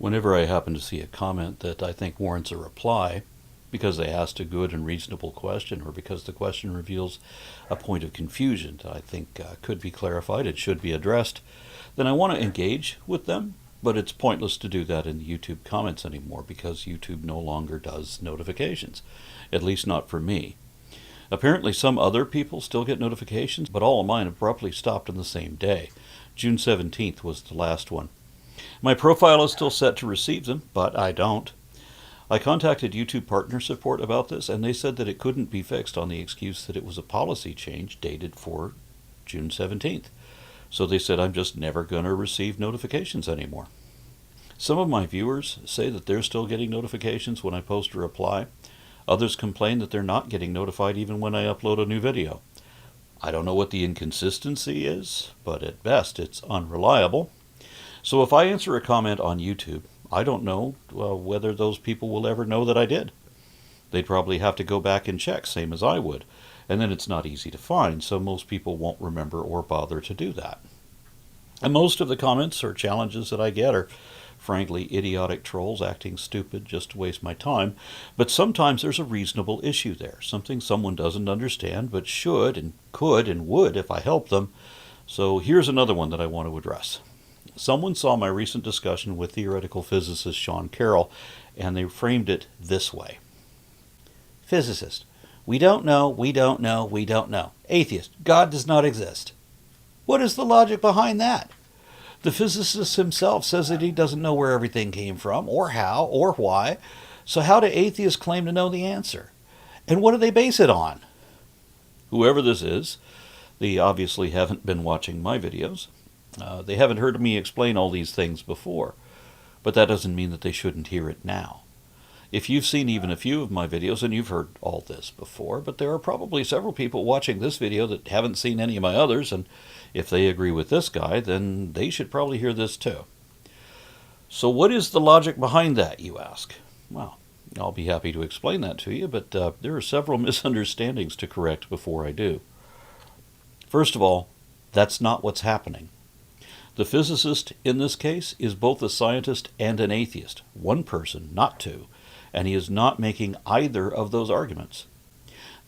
Whenever I happen to see a comment that I think warrants a reply, because they asked a good and reasonable question, or because the question reveals a point of confusion that I think could be clarified, it should be addressed, then I want to engage with them, but it's pointless to do that in the YouTube comments anymore because YouTube no longer does notifications, at least not for me. Apparently some other people still get notifications, but all of mine abruptly stopped on the same day. June 17th was the last one. My profile is still set to receive them, but I don't. I contacted YouTube Partner Support about this, and they said that it couldn't be fixed on the excuse that it was a policy change dated for June 17th. So they said I'm just never going to receive notifications anymore. Some of my viewers say that they're still getting notifications when I post a reply. Others complain that they're not getting notified even when I upload a new video. I don't know what the inconsistency is, but at best it's unreliable. So if I answer a comment on YouTube, I don't know whether those people will ever know that I did. They'd probably have to go back and check, same as I would. And then it's not easy to find, so most people won't remember or bother to do that. And most of the comments or challenges that I get are frankly idiotic trolls acting stupid just to waste my time. But sometimes there's a reasonable issue there, something someone doesn't understand but should and could and would if I help them. So here's another one that I want to address. Someone saw my recent discussion with theoretical physicist Sean Carroll, and they framed it this way. Physicist: we don't know, we don't know, we don't know. Atheist: God does not exist. What is the logic behind that? The physicist himself says that he doesn't know where everything came from, or how, or why. So how do atheists claim to know the answer? And what do they base it on? Whoever this is, they obviously haven't been watching my videos. They haven't heard me explain all these things before. But that doesn't mean that they shouldn't hear it now. If you've seen even a few of my videos, and you've heard all this before, but there are probably several people watching this video that haven't seen any of my others, and if they agree with this guy, then they should probably hear this too. So what is the logic behind that, you ask? Well, I'll be happy to explain that to you, but there are several misunderstandings to correct before I do. First of all, that's not what's happening. The physicist in this case is both a scientist and an atheist, one person, not two, and he is not making either of those arguments.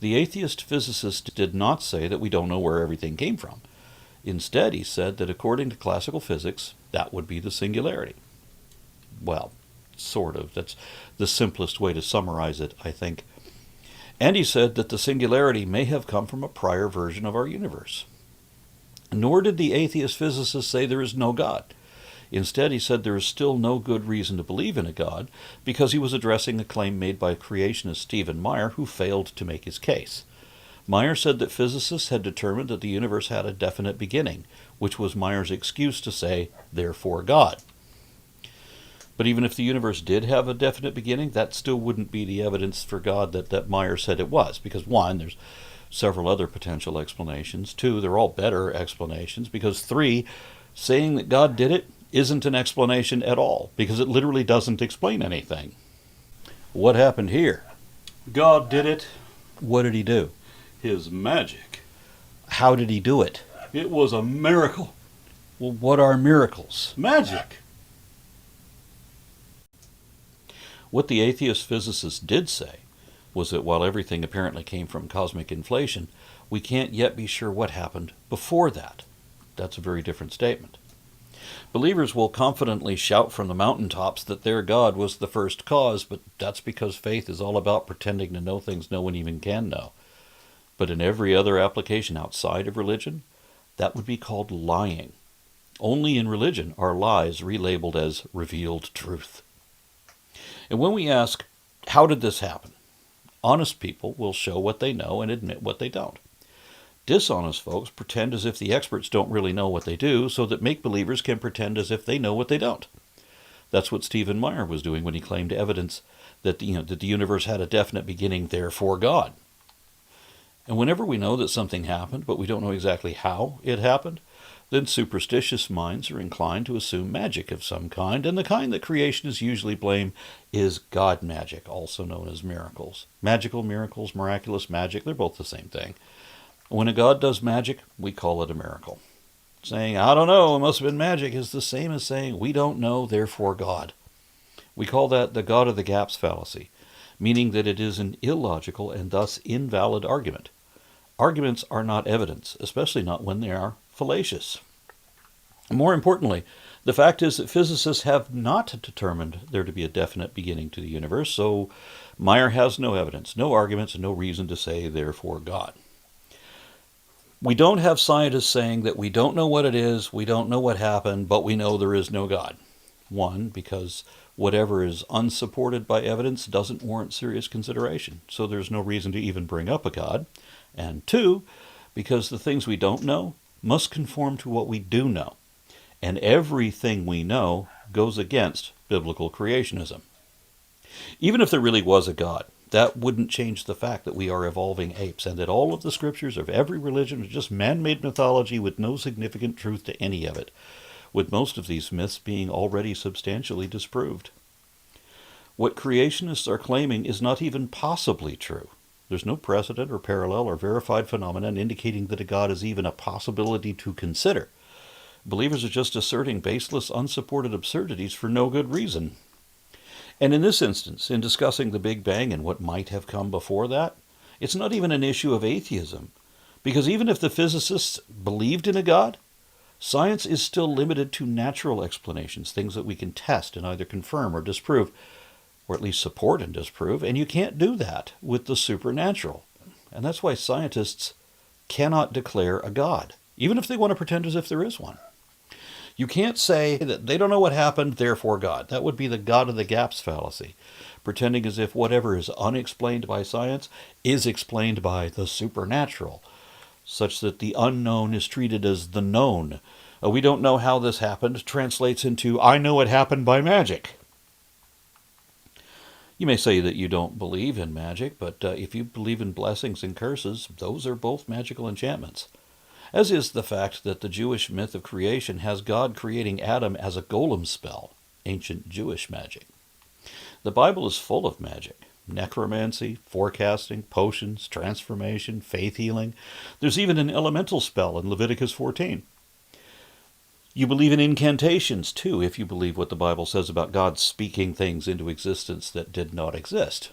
The atheist physicist did not say that we don't know where everything came from. Instead, he said that according to classical physics, that would be the singularity. Well, sort of. That's the simplest way to summarize it, I think. And he said that the singularity may have come from a prior version of our universe. Nor did the atheist physicist say there is no God. Instead, he said there is still no good reason to believe in a God because he was addressing a claim made by creationist Stephen Meyer, who failed to make his case. Meyer said that physicists had determined that the universe had a definite beginning, which was Meyer's excuse to say, therefore God. But even if the universe did have a definite beginning, that still wouldn't be the evidence for God that Meyer said it was, because one, there's several other potential explanations. Two, they're all better explanations, because three, saying that God did it isn't an explanation at all, because it literally doesn't explain anything. What happened here? God did it. What did he do? His magic. How did he do it? It was a miracle. Well, what are miracles? Magic. What the atheist physicist did say was that while everything apparently came from cosmic inflation, we can't yet be sure what happened before that. That's a very different statement. Believers will confidently shout from the mountaintops that their God was the first cause, but that's because faith is all about pretending to know things no one even can know. But in every other application outside of religion, that would be called lying. Only in religion are lies relabeled as revealed truth. And when we ask, how did this happen? Honest people will show what they know and admit what they don't. Dishonest folks pretend as if the experts don't really know what they do, so that make-believers can pretend as if they know what they don't. That's what Stephen Meyer was doing when he claimed evidence that that the universe had a definite beginning, therefore God. And whenever we know that something happened, but we don't know exactly how it happened, then superstitious minds are inclined to assume magic of some kind, and the kind that creationists usually blame is God magic, also known as miracles. Magical miracles, miraculous magic, they're both the same thing. When a god does magic, we call it a miracle. Saying, I don't know, it must have been magic, is the same as saying, we don't know, therefore God. We call that the God of the gaps fallacy, meaning that it is an illogical and thus invalid argument. Arguments are not evidence, especially not when they are fallacious. More importantly, the fact is that physicists have not determined there to be a definite beginning to the universe, so Meyer has no evidence, no arguments, and no reason to say, therefore, God. We don't have scientists saying that we don't know what it is, we don't know what happened, but we know there is no God. One, because whatever is unsupported by evidence doesn't warrant serious consideration, so there's no reason to even bring up a God. And two, because the things we don't know must conform to what we do know. And everything we know goes against biblical creationism. Even if there really was a God, that wouldn't change the fact that we are evolving apes, and that all of the scriptures of every religion are just man-made mythology with no significant truth to any of it, with most of these myths being already substantially disproved. What creationists are claiming is not even possibly true. There's no precedent or parallel or verified phenomenon indicating that a God is even a possibility to consider. Believers are just asserting baseless, unsupported absurdities for no good reason. And in this instance, in discussing the Big Bang and what might have come before that, it's not even an issue of atheism, because even if the physicists believed in a God, science is still limited to natural explanations, things that we can test and either confirm or disprove, or at least support and disprove, and you can't do that with the supernatural. And that's why scientists cannot declare a God, even if they want to pretend as if there is one. You can't say that they don't know what happened, therefore God. That would be the God of the gaps fallacy, pretending as if whatever is unexplained by science is explained by the supernatural, such that the unknown is treated as the known. We don't know how this happened translates into, I know it happened by magic. You may say that you don't believe in magic, but if you believe in blessings and curses, those are both magical enchantments. As is the fact that the Jewish myth of creation has God creating Adam as a golem spell, ancient Jewish magic. The Bible is full of magic. Necromancy, forecasting, potions, transformation, faith healing. There's even an elemental spell in Leviticus 14. You believe in incantations, too, if you believe what the Bible says about God speaking things into existence that did not exist.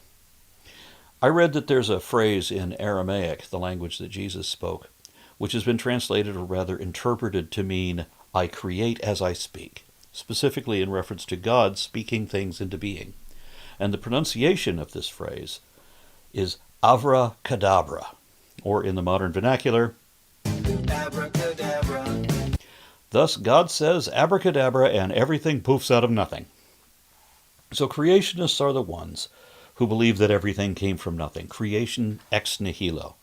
I read that there's a phrase in Aramaic, the language that Jesus spoke, which has been translated or rather interpreted to mean, I create as I speak, specifically in reference to God speaking things into being. And the pronunciation of this phrase is abracadabra, or in the modern vernacular, abracadabra. Thus, God says abracadabra and everything poofs out of nothing. So creationists are the ones who believe that everything came from nothing, creation ex nihilo.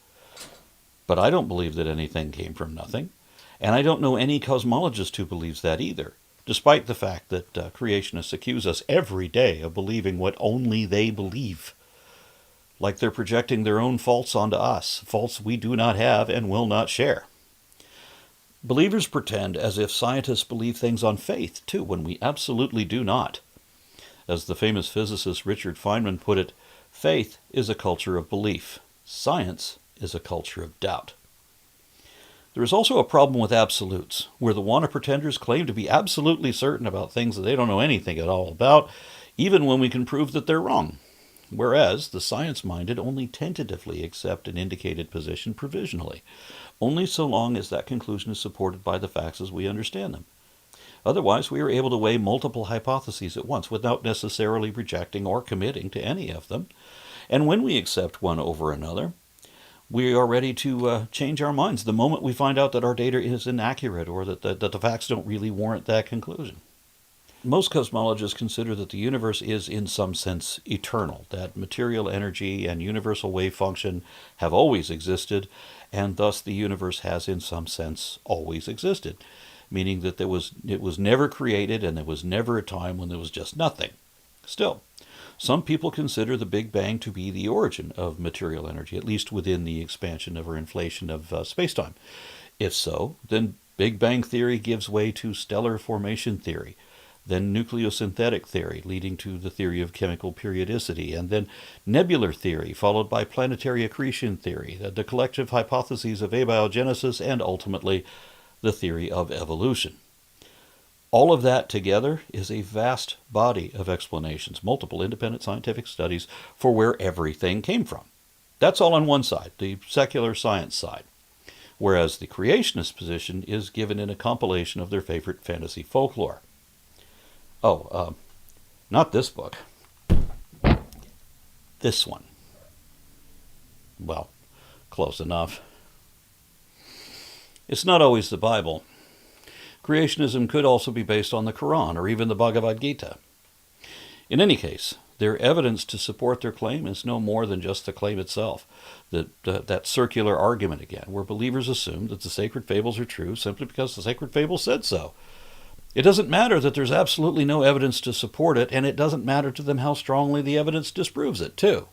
But I don't believe that anything came from nothing, and I don't know any cosmologist who believes that either, despite the fact that creationists accuse us every day of believing what only they believe, like they're projecting their own faults onto us, faults we do not have and will not share. Believers pretend as if scientists believe things on faith, too, when we absolutely do not. As the famous physicist Richard Feynman put it, faith is a culture of belief. Science is a culture of doubt. There is also a problem with absolutes, where the wanna pretenders claim to be absolutely certain about things that they don't know anything at all about, even when we can prove that they're wrong. Whereas the science-minded only tentatively accept an indicated position provisionally, only so long as that conclusion is supported by the facts as we understand them. Otherwise, we are able to weigh multiple hypotheses at once without necessarily rejecting or committing to any of them. And when we accept one over another, we are ready to change our minds the moment we find out that our data is inaccurate or that the facts don't really warrant that conclusion. Most cosmologists consider that the universe is in some sense eternal, that material energy and universal wave function have always existed, and thus the universe has in some sense always existed, meaning that it was never created and there was never a time when there was just nothing. Still, some people consider the Big Bang to be the origin of material energy, at least within the expansion or inflation of spacetime. If so, then Big Bang theory gives way to stellar formation theory, then nucleosynthetic theory, leading to the theory of chemical periodicity, and then nebular theory, followed by planetary accretion theory, the collective hypotheses of abiogenesis, and ultimately the theory of evolution. All of that together is a vast body of explanations, multiple independent scientific studies for where everything came from. That's all on one side, the secular science side. Whereas the creationist position is given in a compilation of their favorite fantasy folklore. Not this book. This one. Well, close enough. It's not always the Bible. Creationism could also be based on the Quran or even the Bhagavad Gita. In any case, their evidence to support their claim is no more than just the claim itself, that circular argument again, where believers assume that the sacred fables are true simply because the sacred fable said so. It doesn't matter that there's absolutely no evidence to support it, and it doesn't matter to them how strongly the evidence disproves it, too.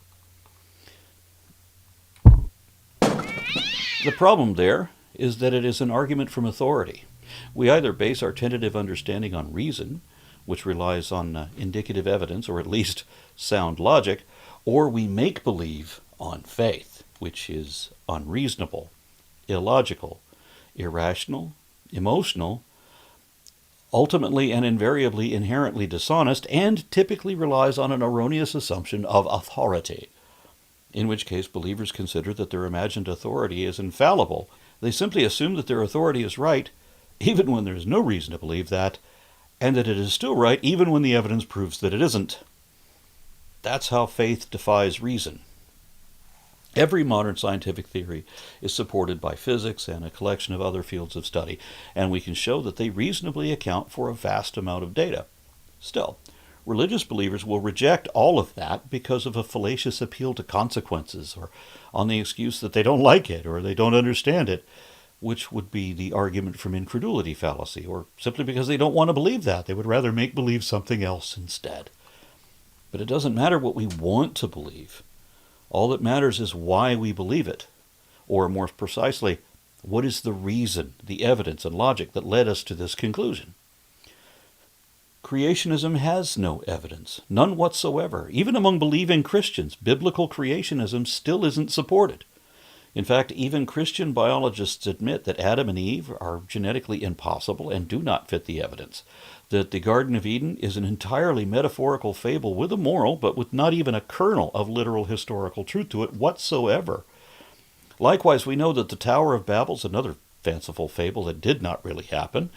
The problem there is that it is an argument from authority. We either base our tentative understanding on reason, which relies on indicative evidence, or at least sound logic, or we make believe on faith, which is unreasonable, illogical, irrational, emotional, ultimately and invariably inherently dishonest, and typically relies on an erroneous assumption of authority, in which case believers consider that their imagined authority is infallible. They simply assume that their authority is right, even when there is no reason to believe that, and that it is still right even when the evidence proves that it isn't. That's how faith defies reason. Every modern scientific theory is supported by physics and a collection of other fields of study, and we can show that they reasonably account for a vast amount of data. Still, religious believers will reject all of that because of a fallacious appeal to consequences, or on the excuse that they don't like it or they don't understand it, which would be the argument from incredulity fallacy, or simply because they don't want to believe that. They would rather make believe something else instead. But it doesn't matter what we want to believe. All that matters is why we believe it, or more precisely, what is the reason, the evidence and logic that led us to this conclusion. Creationism has no evidence, none whatsoever. Even among believing Christians, biblical creationism still isn't supported. In fact, even Christian biologists admit that Adam and Eve are genetically impossible and do not fit the evidence, that the Garden of Eden is an entirely metaphorical fable with a moral, but with not even a kernel of literal historical truth to it whatsoever. Likewise, we know that the Tower of Babel is another fanciful fable that did not really happen.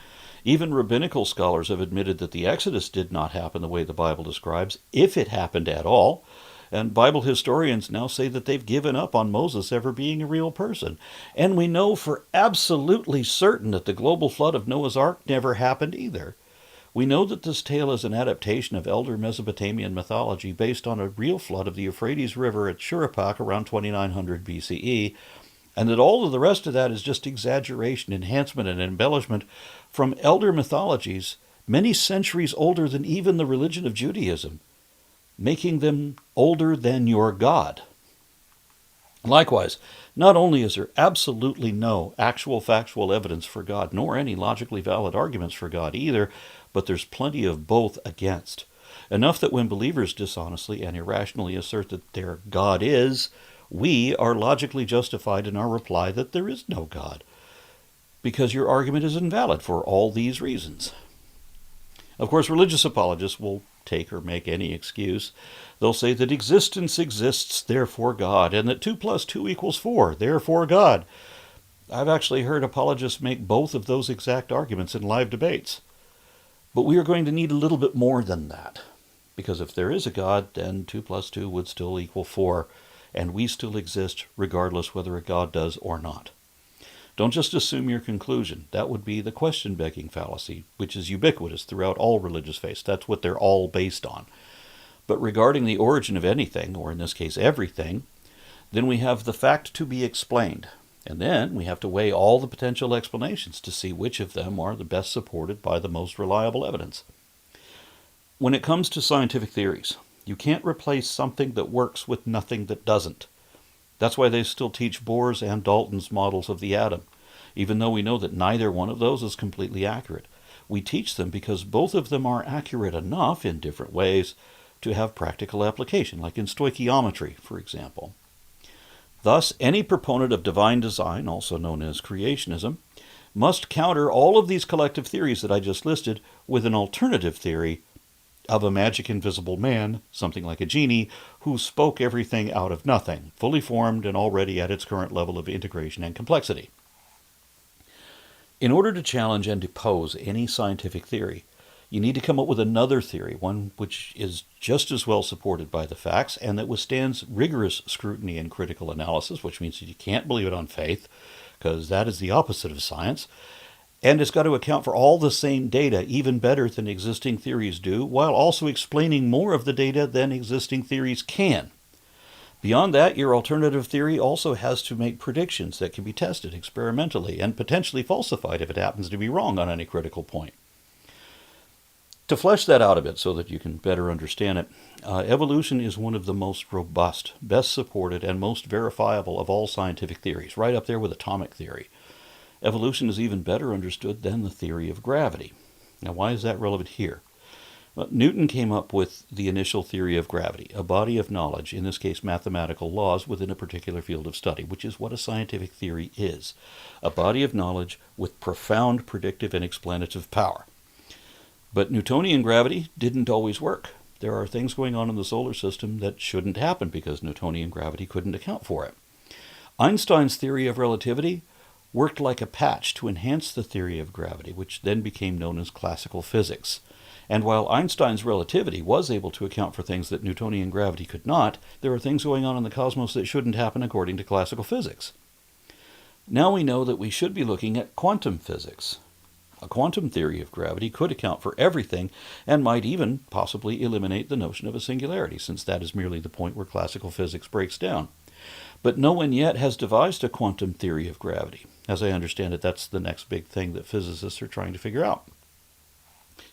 Even rabbinical scholars have admitted that the Exodus did not happen the way the Bible describes, if it happened at all. And Bible historians now say that they've given up on Moses ever being a real person. And we know for absolutely certain that the global flood of Noah's Ark never happened either. We know that this tale is an adaptation of elder Mesopotamian mythology based on a real flood of the Euphrates River at Shuruppak around 2900 BCE, and that all of the rest of that is just exaggeration, enhancement, and embellishment from elder mythologies many centuries older than even the religion of Judaism, making them older than your God. Likewise, not only is there absolutely no actual factual evidence for God, nor any logically valid arguments for God either, but there's plenty of both against. Enough that when believers dishonestly and irrationally assert that their God is, we are logically justified in our reply that there is no God, because your argument is invalid for all these reasons. Of course, religious apologists will take or make any excuse. They'll say that existence exists, therefore God, and that 2 + 2 = 4, therefore God. I've actually heard apologists make both of those exact arguments in live debates. But we are going to need a little bit more than that, because if there is a God, then 2 + 2 would still equal 4, and we still exist regardless whether a God does or not. Don't just assume your conclusion. That would be the question-begging fallacy, which is ubiquitous throughout all religious faiths. That's what they're all based on. But regarding the origin of anything, or in this case everything, then we have the fact to be explained. And then we have to weigh all the potential explanations to see which of them are the best supported by the most reliable evidence. When it comes to scientific theories, you can't replace something that works with nothing that doesn't. That's why they still teach Bohr's and Dalton's models of the atom, even though we know that neither one of those is completely accurate. We teach them because both of them are accurate enough in different ways to have practical application, like in stoichiometry, for example. Thus, any proponent of divine design, also known as creationism, must counter all of these collective theories that I just listed with an alternative theory of a magic invisible man, something like a genie, who spoke everything out of nothing, fully formed and already at its current level of integration and complexity. In order to challenge and depose any scientific theory, you need to come up with another theory, one which is just as well supported by the facts and that withstands rigorous scrutiny and critical analysis, which means that you can't believe it on faith, because that is the opposite of science. And it's got to account for all the same data even better than existing theories do, while also explaining more of the data than existing theories can. Beyond that, your alternative theory also has to make predictions that can be tested experimentally and potentially falsified if it happens to be wrong on any critical point. To flesh that out a bit so that you can better understand it, evolution is one of the most robust, best supported, and most verifiable of all scientific theories, right up there with atomic theory. Evolution is even better understood than the theory of gravity. Now, why is that relevant here? Well, Newton came up with the initial theory of gravity, a body of knowledge, in this case mathematical laws within a particular field of study, which is what a scientific theory is. A body of knowledge with profound predictive and explanative power. But Newtonian gravity didn't always work. There are things going on in the solar system that shouldn't happen because Newtonian gravity couldn't account for it. Einstein's theory of relativity worked like a patch to enhance the theory of gravity, which then became known as classical physics. And while Einstein's relativity was able to account for things that Newtonian gravity could not, there are things going on in the cosmos that shouldn't happen according to classical physics. Now we know that we should be looking at quantum physics. A quantum theory of gravity could account for everything and might even possibly eliminate the notion of a singularity, since that is merely the point where classical physics breaks down. But no one yet has devised a quantum theory of gravity. As I understand it, that's the next big thing that physicists are trying to figure out.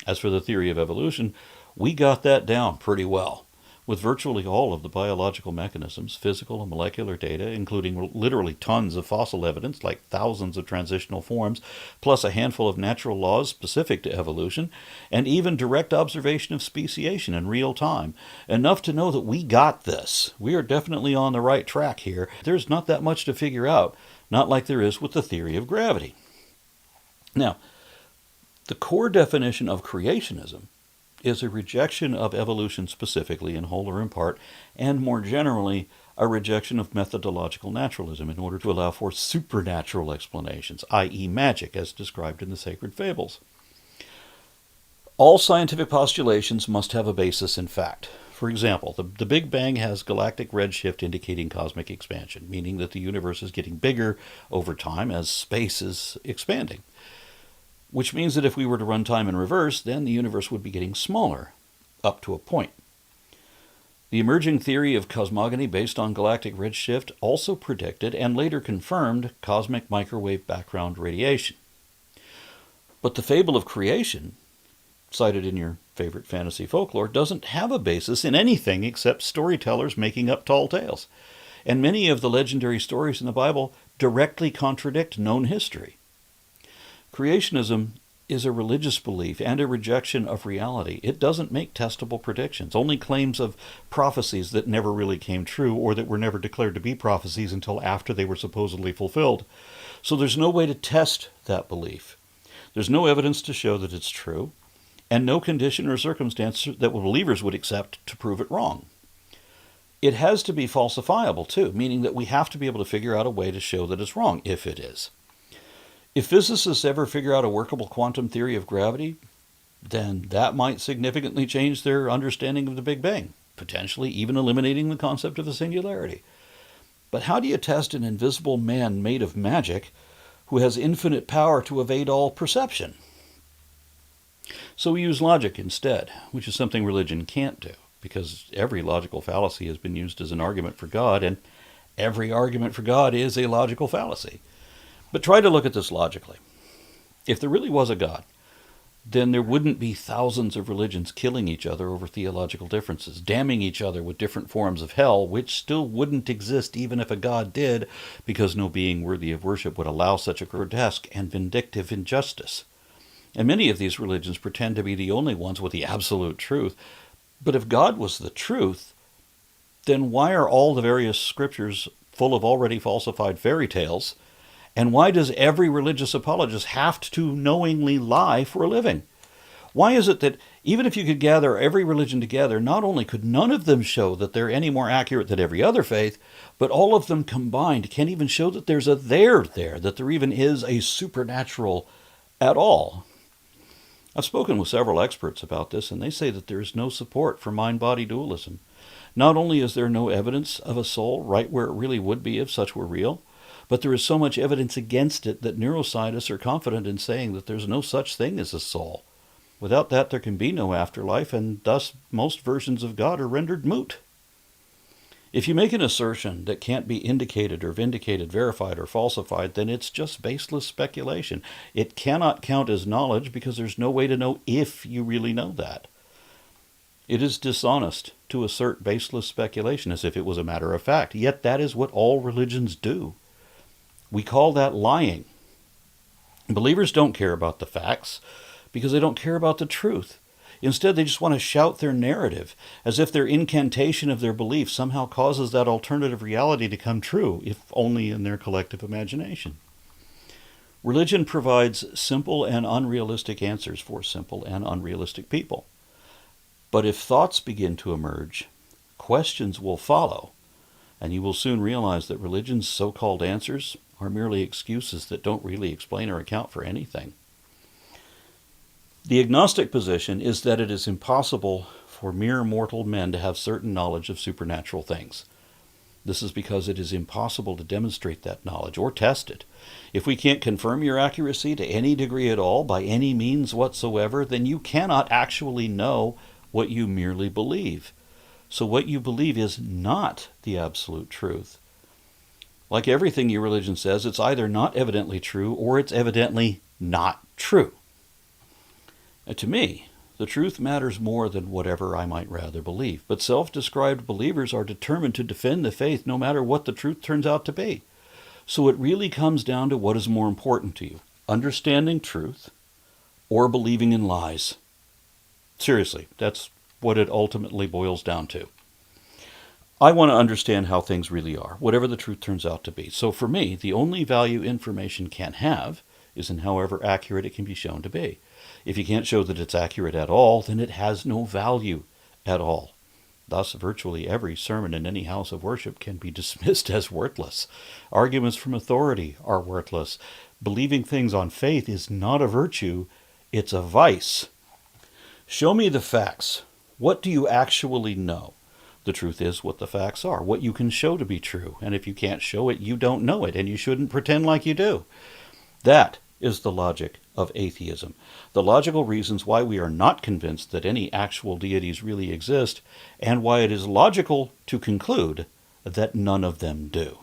As for the theory of evolution, we got that down pretty well. With virtually all of the biological mechanisms, physical and molecular data, including literally tons of fossil evidence, like thousands of transitional forms, plus a handful of natural laws specific to evolution, and even direct observation of speciation in real time, enough to know that we got this. We are definitely on the right track here. There's not that much to figure out, not like there is with the theory of gravity. Now, the core definition of creationism is a rejection of evolution specifically, in whole or in part, and more generally, a rejection of methodological naturalism in order to allow for supernatural explanations, i.e. magic, as described in the sacred fables. All scientific postulations must have a basis in fact. For example, the Big Bang has galactic redshift indicating cosmic expansion, meaning that the universe is getting bigger over time as space is expanding. Which means that if we were to run time in reverse, then the universe would be getting smaller, up to a point. The emerging theory of cosmogony based on galactic redshift also predicted and later confirmed cosmic microwave background radiation. But the fable of creation, cited in your favorite fantasy folklore, doesn't have a basis in anything except storytellers making up tall tales. And many of the legendary stories in the Bible directly contradict known history. Creationism is a religious belief and a rejection of reality. It doesn't make testable predictions, only claims of prophecies that never really came true or that were never declared to be prophecies until after they were supposedly fulfilled. So there's no way to test that belief. There's no evidence to show that it's true, and no condition or circumstance that believers would accept to prove it wrong. It has to be falsifiable too, meaning that we have to be able to figure out a way to show that it's wrong, if it is. If physicists ever figure out a workable quantum theory of gravity, then that might significantly change their understanding of the Big Bang, potentially even eliminating the concept of a singularity. But how do you test an invisible man made of magic who has infinite power to evade all perception? So we use logic instead, which is something religion can't do, because every logical fallacy has been used as an argument for God, and every argument for God is a logical fallacy. But try to look at this logically. If there really was a God, then there wouldn't be thousands of religions killing each other over theological differences, damning each other with different forms of hell, which still wouldn't exist even if a God did, because no being worthy of worship would allow such a grotesque and vindictive injustice. And many of these religions pretend to be the only ones with the absolute truth. But if God was the truth, then why are all the various scriptures full of already falsified fairy tales, And why does every religious apologist have to knowingly lie for a living? Why is it that even if you could gather every religion together, not only could none of them show that they're any more accurate than every other faith, but all of them combined can't even show that there's a there there, that there even is a supernatural at all? I've spoken with several experts about this, and they say that there is no support for mind-body dualism. Not only is there no evidence of a soul right where it really would be if such were real, but there is so much evidence against it that neuroscientists are confident in saying that there's no such thing as a soul. Without that, there can be no afterlife, and thus most versions of God are rendered moot. If you make an assertion that can't be indicated or vindicated, verified, or falsified, then it's just baseless speculation. It cannot count as knowledge because there's no way to know if you really know that. It is dishonest to assert baseless speculation as if it was a matter of fact, yet that is what all religions do. We call that lying. Believers don't care about the facts because they don't care about the truth. Instead, they just want to shout their narrative, as if their incantation of their belief somehow causes that alternative reality to come true, if only in their collective imagination. Religion provides simple and unrealistic answers for simple and unrealistic people. But if thoughts begin to emerge, questions will follow, and you will soon realize that religion's so-called answers are merely excuses that don't really explain or account for anything. The agnostic position is that it is impossible for mere mortal men to have certain knowledge of supernatural things. This is because it is impossible to demonstrate that knowledge or test it. If we can't confirm your accuracy to any degree at all, by any means whatsoever, then you cannot actually know what you merely believe. So what you believe is not the absolute truth. Like everything your religion says, it's either not evidently true or it's evidently not true. To me, the truth matters more than whatever I might rather believe. But self-described believers are determined to defend the faith no matter what the truth turns out to be. So it really comes down to what is more important to you, understanding truth or believing in lies. Seriously, that's what it ultimately boils down to. I want to understand how things really are, whatever the truth turns out to be. So for me, the only value information can have is in however accurate it can be shown to be. If you can't show that it's accurate at all, then it has no value at all. Thus, virtually every sermon in any house of worship can be dismissed as worthless. Arguments from authority are worthless. Believing things on faith is not a virtue, it's a vice. Show me the facts. What do you actually know? The truth is what the facts are, what you can show to be true. And if you can't show it, you don't know it, and you shouldn't pretend like you do. That is the logic of atheism. The logical reasons why we are not convinced that any actual deities really exist, and why it is logical to conclude that none of them do.